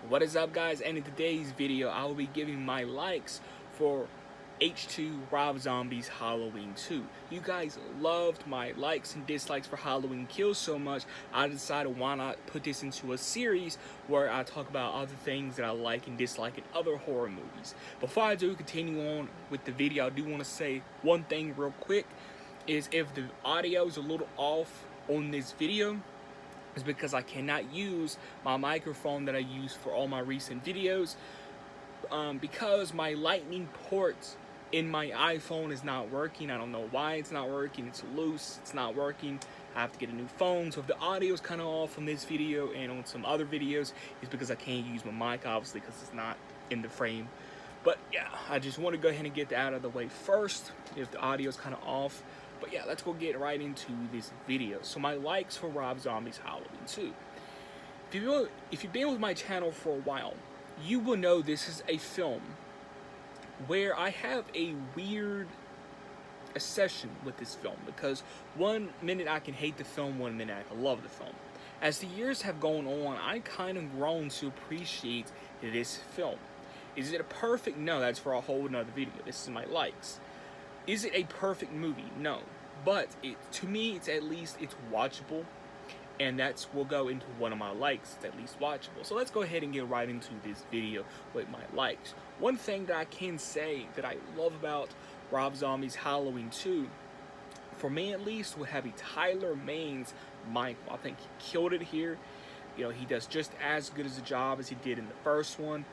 What is up, guys? And in today's video I will be giving my likes for H2 Rob Zombie's Halloween 2. You guys loved my likes and dislikes for Halloween Kills so much, I decided why not put this into a series where I talk about other things that I like and dislike in other horror movies. Before I do continue on with the video, I do want to say one thing real quick, is if the audio is a little off on this video, is because I cannot use my microphone that I use for all my recent videos, because my lightning port in my iPhone is not working. I don't know why it's not working. It's loose, it's not working. I have to get a new phone. So if the audio is kind of off on this video and on some other videos, it's because I can't use my mic, obviously, because it's not in the frame. But yeah, I just want to go ahead and get that out of the way first if the audio is kind of off. But yeah, let's go get right into this video. So my likes for Rob Zombie's Halloween 2. If you've been with my channel for a while, you will know this is a film where I have a weird obsession with this film, because one minute I can hate the film, one minute I can love the film. As the years have gone on, I kind of grown to appreciate this film. Is it a perfect? No, that's for a whole nother video. This is my likes. Is it a perfect movie? No, but to me, it's watchable, and will go into one of my likes. It's at least watchable. So let's go ahead and get right into this video with my likes. One thing that I can say that I love about Rob Zombie's Halloween 2, for me at least, would have be Tyler Mane's Michael. I think he killed it here. You know, he does just as good as a job as he did in the first one.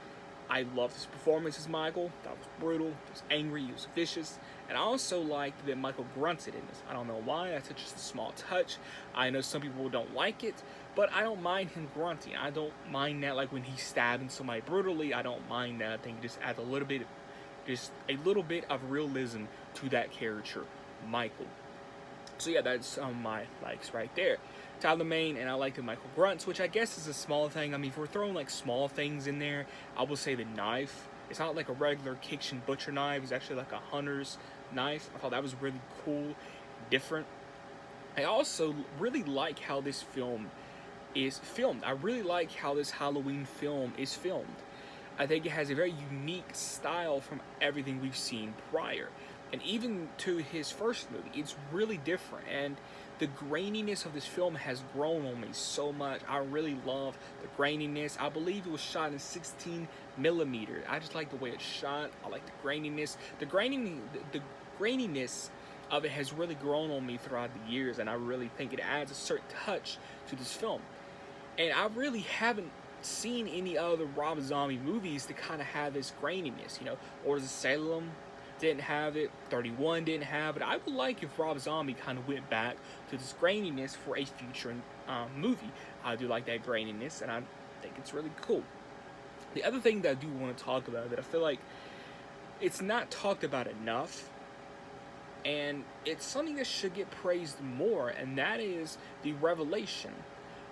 I love his performance as Michael. That was brutal. He was angry. He was vicious. And I also liked that Michael grunted in this. I don't know why. That's just a small touch. I know some people don't like it, but I don't mind him grunting. I don't mind that, like when he's stabbing somebody brutally. I don't mind that. I think it just adds a little bit of realism to that character, Michael. So yeah, that's my likes right there. Tyler Mane, and I like the Michael grunts, which I guess is a small thing. I mean, if we're throwing like small things in there, I will say the knife. It's not like a regular kitchen butcher knife. It's actually like a hunter's knife. I thought that was really cool, different. I also really like how this film is filmed. I really like how this Halloween film is filmed. I think it has a very unique style from everything we've seen prior. And even to his first movie, it's really different. And the graininess of this film has grown on me so much. I really love the graininess. I believe it was shot in 16mm. I just like the way it's shot. I like the graininess. The graininess of it has really grown on me throughout the years, and I really think it adds a certain touch to this film. And I really haven't seen any other Rob Zombie movies to kind of have this graininess. You know, Orders of Salem didn't have it, 31 didn't have it. I would like if Rob Zombie kind of went back to this graininess for a future movie. I do like that graininess, and I think it's really cool. The other thing that I do want to talk about, that I feel like it's not talked about enough, and it's something that should get praised more, and that is the revelation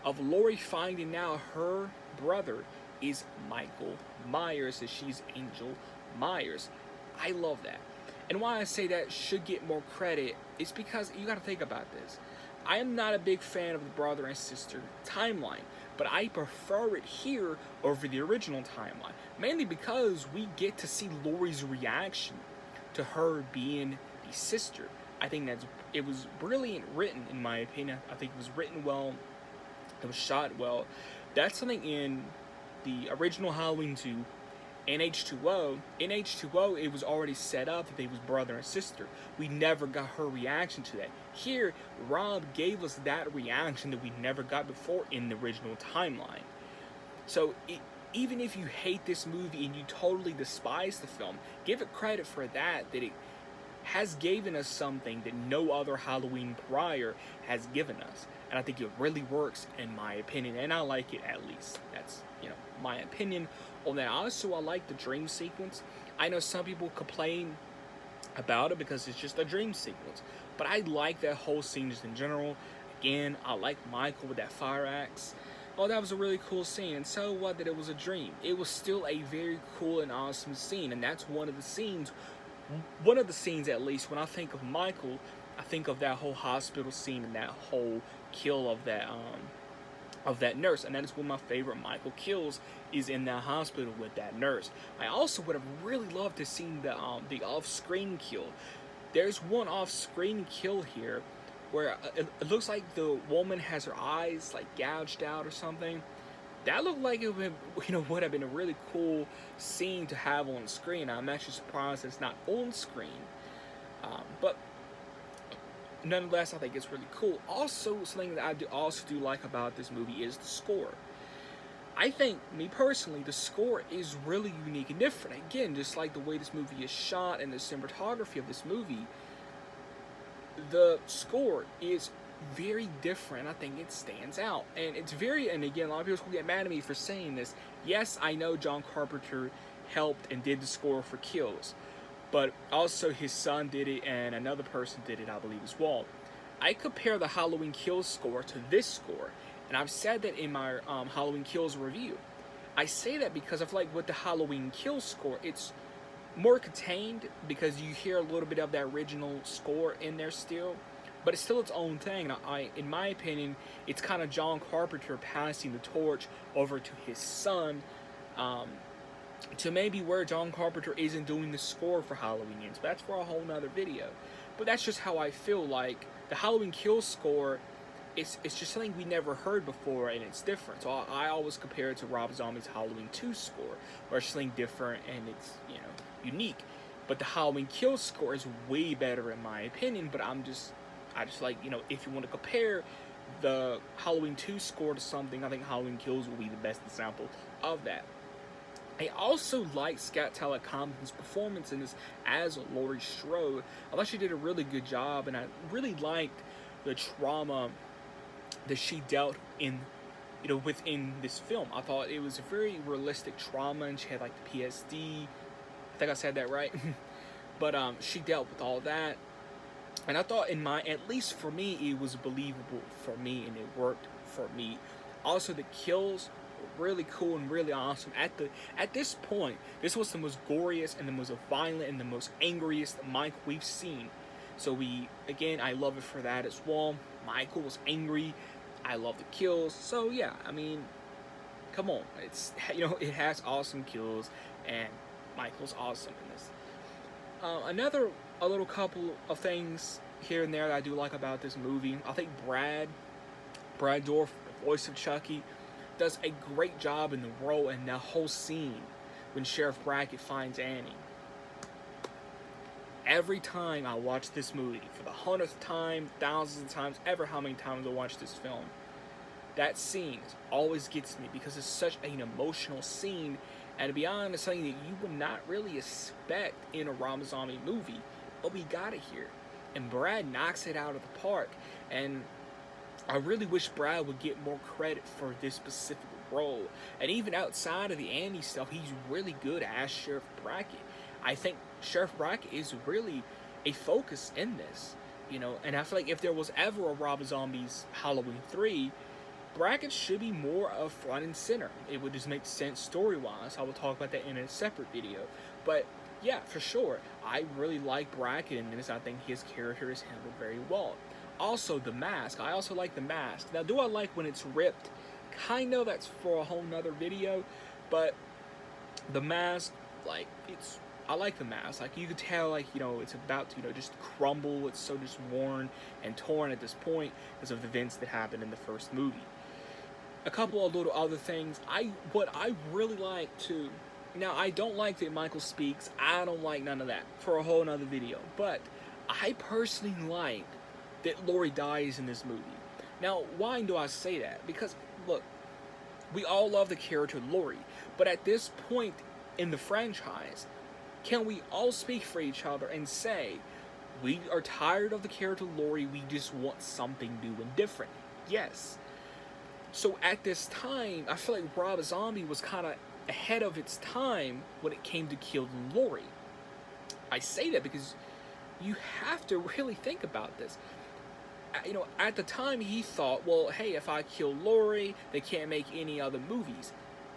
of Laurie finding out her brother is Michael Myers, that she's Angel Myers. I love that. And why I say that should get more credit is because you got to think about this. I am not a big fan of the brother and sister timeline, but I prefer it here over the original timeline, mainly because we get to see Laurie's reaction to her being the sister. I think it was brilliant written, in my opinion. I think it was written well. It was shot well. That's something in the original Halloween 2. In H2O, it was already set up that they was brother and sister. We never got her reaction to that. Here, Rob gave us that reaction that we never got before in the original timeline. So even if you hate this movie and you totally despise the film, give it credit for that it has given us something that no other Halloween prior has given us. And I think it really works, in my opinion, and I like it, at least. That's, my opinion on that. Also, I like the dream sequence. I know some people complain about it because it's just a dream sequence, but I like that whole scene just in general. Again, I like Michael with that fire axe. Oh, that was a really cool scene. And so what that it was a dream? It was still a very cool and awesome scene, and that's one of the scenes at least, when I think of Michael, I think of that whole hospital scene and that whole kill of that of that nurse, and that is one of my favorite Michael kills, is in that hospital with that nurse. I also would have really loved to see the off-screen kill. There's one off-screen kill here where it looks like the woman has her eyes like gouged out or something. That looked like it would, would have been a really cool scene to have on screen. I'm actually surprised it's not on screen, but nonetheless, I think it's really cool. Also, something that I also do like about this movie is the score. I think, me personally, the score is really unique and different. Again, just like the way this movie is shot and the cinematography of this movie, the score is very different. I think it stands out. And it's very, and again, a lot of people will get mad at me for saying this. Yes, I know John Carpenter helped and did the score for Kills, but also his son did it and another person did it, I believe, as well. I compare the Halloween Kills score to this score, and I've said that in my Halloween Kills review. I say that because I feel like with the Halloween Kills score, it's more contained because you hear a little bit of that original score in there still, but it's still its own thing. And in my opinion, it's kind of John Carpenter passing the torch over to his son, to maybe where John Carpenter isn't doing the score for Halloween Ends. But that's for a whole nother video. But that's just how I feel. Like the Halloween Kills score, it's just something we never heard before, and it's different. So I always compare it to Rob Zombie's Halloween 2 score, where it's something different and it's, unique. But the Halloween Kills score is way better in my opinion. But I just like, if you want to compare the Halloween 2 score to something, I think Halloween Kills will be the best example of that. I also like Scout Talcott-Compton's performance in this as Laurie Strode. I thought she did a really good job, and I really liked the trauma that she dealt in, within this film. I thought it was a very realistic trauma, and she had like the PSD. I think I said that right. But she dealt with all that, and I thought at least for me, it was believable for me, and it worked for me. Also, the kills were really cool and really awesome. At this point, this was the most goriest and the most violent and the most angriest Mike we've seen. So I love it for that as well. Michael was angry. I love the kills. So yeah, I mean, come on. It's, it has awesome kills, and Michael's awesome in this. A little couple of things here and there that I do like about this movie. I think Brad Dourif, the voice of Chucky, does a great job in the role and the whole scene when Sheriff Brackett finds Annie. Every time I watch this movie, for the 100th time, thousands of times, ever how many times I watch this film, that scene always gets me because it's such an emotional scene, and to be honest, something that you would not really expect in a Rob Zombie movie, but we got it here. And Brad knocks it out of the park, and I really wish Brad would get more credit for this specific role. And even outside of the Andy stuff, he's really good as Sheriff Brackett. I think Sheriff Brackett is really a focus in this, and I feel like if there was ever a Rob Zombie's Halloween 3, Brackett should be more of front and center. It would just make sense story-wise. I will talk about that in a separate video. But yeah, for sure, I really like Brackett in this. I think his character is handled very well. Also, the mask. I also like the mask. Now, do I like when it's ripped? Kind of. That's for a whole nother video. But the mask, I like the mask. Like, you could tell, it's about to, just crumble. It's so just worn and torn at this point because of the events that happened in the first movie. A couple of little other things. What I really like, too. Now, I don't like that Michael speaks. I don't like none of that for a whole nother video. But I personally like that Laurie dies in this movie. Now, why do I say that? Because, look, we all love the character Laurie. But at this point in the franchise, can we all speak for each other and say, we are tired of the character Laurie, we just want something new and different? Yes. So at this time, I feel like Rob Zombie was kind of ahead of its time when it came to killing Laurie. I say that because you have to really think about this. At the time he thought, well, hey, if I kill Laurie, they can't make any other movies.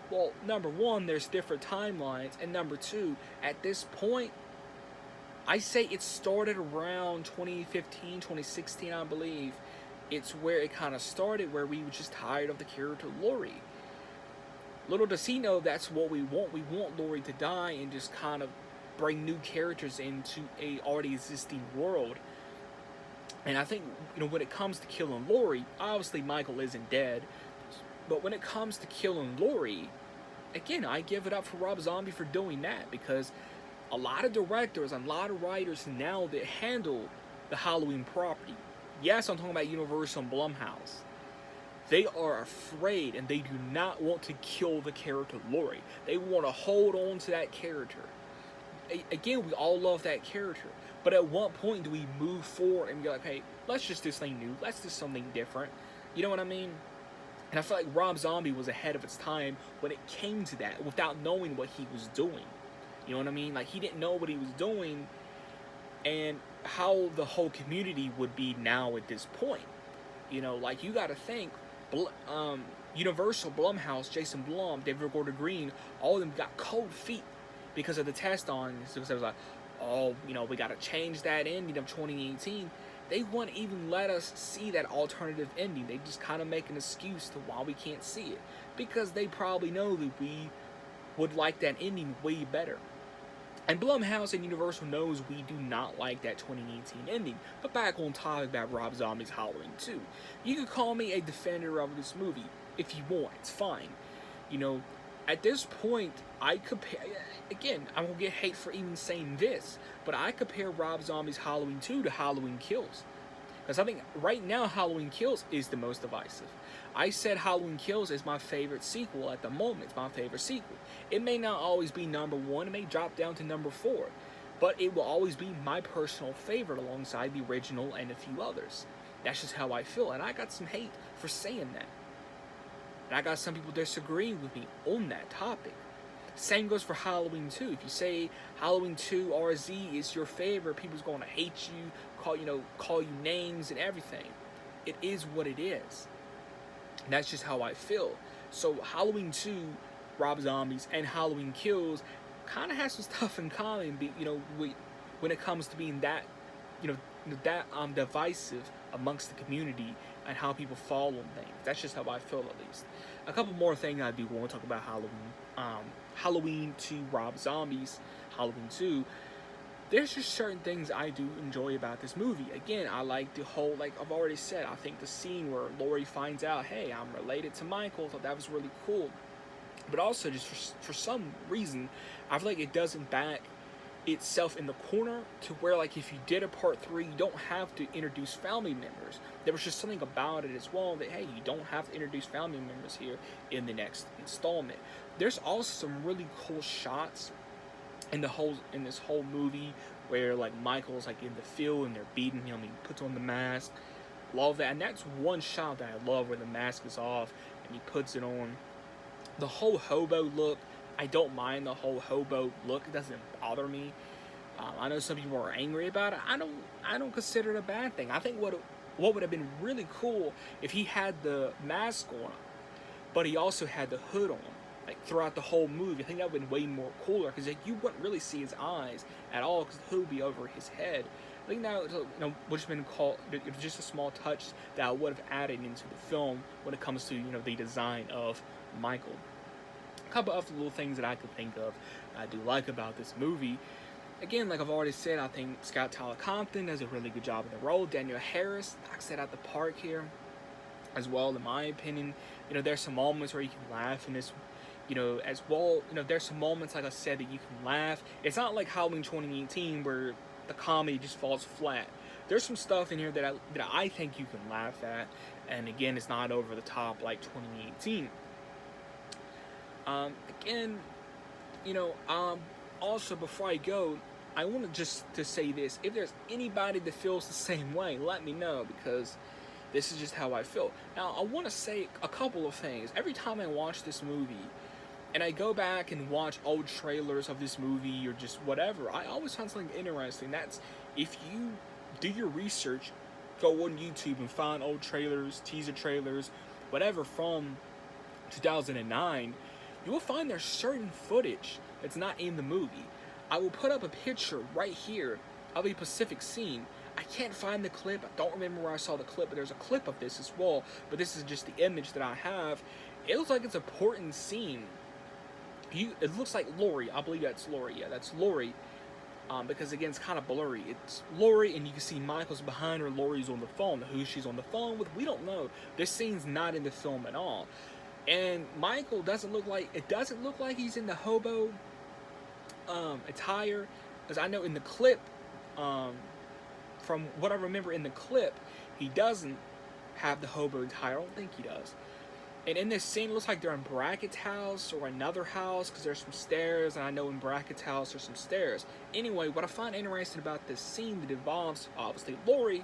Well, number one, there's different timelines, and number two, at this point, I say it started around 2015, 2016, I believe, it's where it kind of started, where we were just tired of the character Laurie. Little does he know that's what we want. We want Laurie to die and just kind of bring new characters into a already existing world. And I think, when it comes to killing Laurie, obviously Michael isn't dead, but when it comes to killing Laurie, again, I give it up for Rob Zombie for doing that, because a lot of directors and a lot of writers now that handle the Halloween property, yes, I'm talking about Universal and Blumhouse, they are afraid and they do not want to kill the character Laurie. They want to hold on to that character. Again, we all love that character, but at what point do we move forward and be like, hey, let's just do something new, let's do something different? You know what I mean? And I feel like Rob Zombie was ahead of its time when it came to that, without knowing what he was doing. You know what I mean? Like, he didn't know what he was doing and how the whole community would be now at this point. Like, you gotta think, Universal, Blumhouse, Jason Blum, David Gordon Green, all of them got cold feet because of the test on. So it was like, oh, we gotta change that ending of 2018. They wouldn't even let us see that alternative ending. They just kind of make an excuse to why we can't see it, because they probably know that we would like that ending way better. And Blumhouse and Universal knows we do not like that 2018 ending. But back on topic about Rob Zombie's Halloween 2. You can call me a defender of this movie if you want. It's fine. At this point, I compare... Again, I'm going to get hate for even saying this, but I compare Rob Zombie's Halloween 2 to Halloween Kills. Because I think right now Halloween Kills is the most divisive. I said Halloween Kills is my favorite sequel at the moment. It's my favorite sequel. It may not always be number 1. It may drop down to number 4. But it will always be my personal favorite alongside the original and a few others. That's just how I feel. And I got some hate for saying that. And I got some people disagreeing with me on that topic. Same goes for Halloween 2. If you say Halloween 2 RZ is your favorite, people's going to hate you, call you names and everything. It is what it is. And that's just how I feel. So Halloween 2, Rob Zombies, and Halloween Kills kind of has some stuff in common. When it comes to being that, divisive amongst the community and how people fall on things. That's just how I feel, at least. A couple more things I do want to talk about Halloween. Halloween 2, Rob Zombies, Halloween 2. There's just certain things I do enjoy about this movie. Again, I like the whole, like I've already said, I think the scene where Laurie finds out, hey, I'm related to Michael, I thought that was really cool. But also, just for some reason, I feel like it doesn't back itself in the corner to where, like, if you did a part 3, you don't have to introduce family members. There was just something about it as well that, hey, you don't have to introduce family members here in the next installment. There's also some really cool shots in this whole movie where, like, Michael's like in the field and they're beating him, he puts on the mask. Love that. And that's one shot that I love, where the mask is off and he puts it on. The whole hobo look, I don't mind the whole hobo look. It doesn't bother me. I know some people are angry about it. I don't consider it a bad thing. I think what would have been really cool if he had the mask on, but he also had the hood on, like, throughout the whole movie. I think that would have been way more cooler, because, like, you wouldn't really see his eyes at all, because the hood would be over his head. I think that would have been called, it was just a small touch that I would have added into the film when it comes to, the design of Michael. A couple of little things that I could think of I do like about this movie. Again, like I've already said, I think Scout Tyler Compton does a really good job in the role. Danielle Harris knocks it out the park here as well, in my opinion. There's some moments where you can laugh in this, as well. There's some moments, like I said, that you can laugh. It's not like Halloween 2018 where the comedy just falls flat. There's some stuff in here that I think you can laugh at, and again, it's not over the top like 2018. Also, before I go, I want to say this. If there's anybody that feels the same way, let me know, because this is just how I feel. Now, I want to say a couple of things. Every time I watch this movie, and I go back and watch old trailers of this movie or just whatever, I always find something interesting. That's, if you do your research, go on YouTube and find old trailers, teaser trailers, whatever, from 2009, you will find there's certain footage that's not in the movie. I will put up a picture right here of a specific scene. I can't find the clip. I don't remember where I saw the clip, but there's a clip of this as well. But this is just the image that I have. It looks like it's an important scene. It looks like Laurie. I believe that's Laurie. Yeah, that's Laurie. Because again, it's kind of blurry. It's Laurie, and you can see Michael's behind her. Laurie's on the phone. Who she's on the phone with, we don't know. This scene's not in the film at all. And Michael doesn't look like he's in the hobo attire, because I know in the clip, from what I remember in the clip, he doesn't have the hobo attire. I don't think he does. And in this scene, it looks like they're in Brackett's house or another house, because there's some stairs, and I know in Brackett's house there's some stairs. Anyway, what I find interesting about this scene that involves, obviously, Laurie,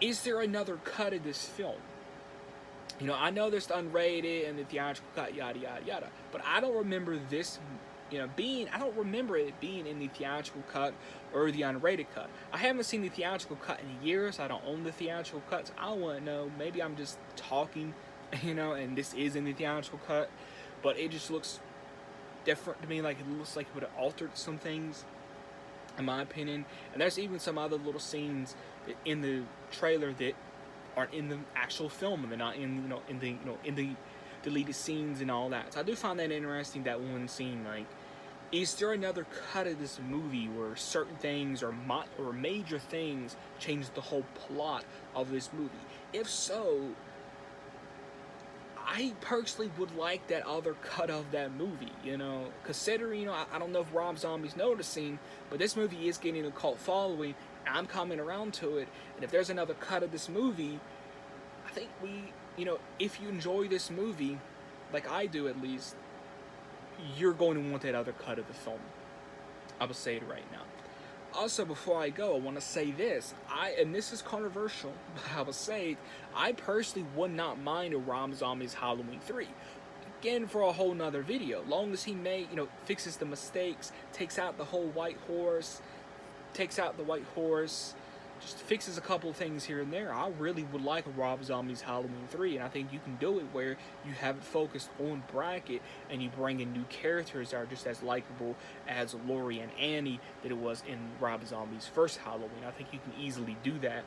is there another cut of this film? You know, I know there's the unrated and the theatrical cut, yada, yada, yada, but I don't remember this, I don't remember it being in the theatrical cut or the unrated cut. I haven't seen the theatrical cut in years. I don't own the theatrical cuts. I want to know, maybe I'm just talking, and this is in the theatrical cut, but it just looks different to me. Like, it looks like it would have altered some things, in my opinion. And there's even some other little scenes in the trailer that aren't in the actual film, and they're not in, in the deleted scenes and all that. So I do find that interesting, that one scene. Like, is there another cut of this movie where certain things or major things change the whole plot of this movie? If so, I personally would like that other cut of that movie, considering, I don't know if Rob Zombie's noticing, but this movie is getting a cult following, and I'm coming around to it, and if there's another cut of this movie, I think if you enjoy this movie, like I do at least, you're going to want that other cut of the film. I will say it right now. Also, before I go, I want to say this. And this is controversial, but I will say, I personally would not mind a Rob Zombie's Halloween 3. Again, for a whole nother video. Long as he fixes the mistakes, takes out the whole white horse, just fixes a couple of things here and there. I really would like a Rob Zombie's Halloween 3, and I think you can do it where you have it focused on Brackett, and you bring in new characters that are just as likable as Laurie and Annie that it was in Rob Zombie's first Halloween. I think you can easily do that.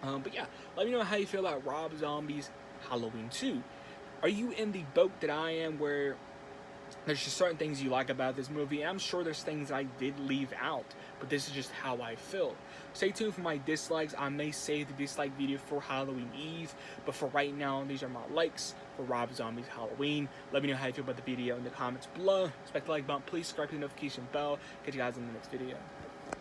But yeah, let me know how you feel about Rob Zombie's Halloween 2. Are you in the boat that I am, where there's just certain things you like about this movie? I'm sure there's things I did leave out, but this is just how I feel. Stay tuned for my dislikes. I may save the dislike video for Halloween Eve, but for right now, these are my likes for Rob Zombie's Halloween. Let me know how you feel about the video in the comments below. Expect the like button. Please subscribe to the notification bell. Catch you guys in the next video.